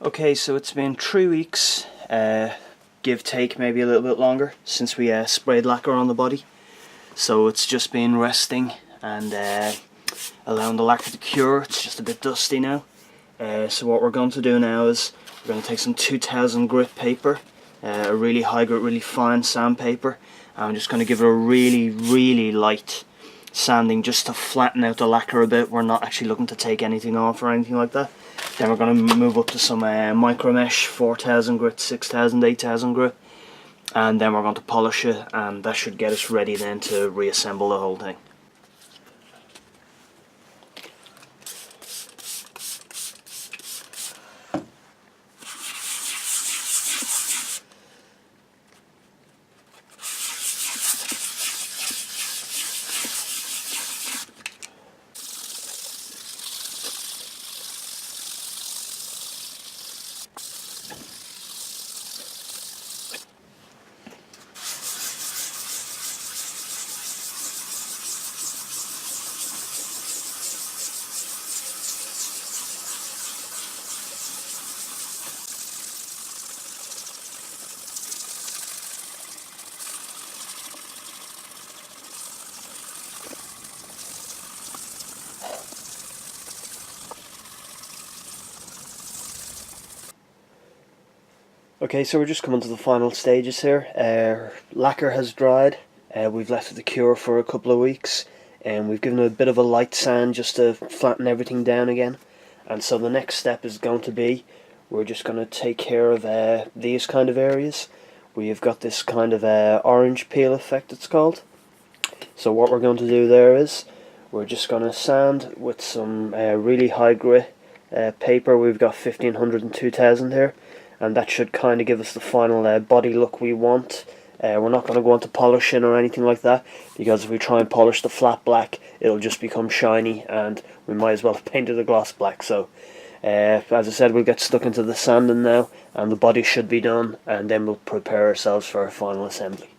Okay, so it's been 3 weeks, give take maybe a little bit longer, since we sprayed lacquer on the body. So it's just been resting and allowing the lacquer to cure. It's just a bit dusty now. So what we're going to do now is we're going to take some 2000 grit paper, a really high grit, really fine sandpaper, and I'm just going to give it a really light sanding just to flatten out the lacquer a bit. We're not actually looking to take anything off or anything like that. Then we're going to move up to some micro mesh, 4000 grit, 6000, 8000 grit, and then we're going to polish it, and that should get us ready then to reassemble the whole thing. Okay, so we're just coming to the final stages here. Lacquer has dried. We've left it to cure for a couple of weeks, and we've given it a bit of a light sand just to flatten everything down again. And so the next step is going to be, we're just going to take care of these kind of areas. We've got this kind of orange peel effect, it's called. So what we're going to do there is, we're just going to sand with some really high grit paper. We've got 1500 and 2000 here, and that should kind of give us the final body look we want. We're not going to go on to polishing or anything like that, because if we try and polish the flat black, it'll just become shiny, and we might as well have painted the gloss black. So as I said, we'll get stuck into the sanding now, and the body should be done, and then we'll prepare ourselves for our final assembly.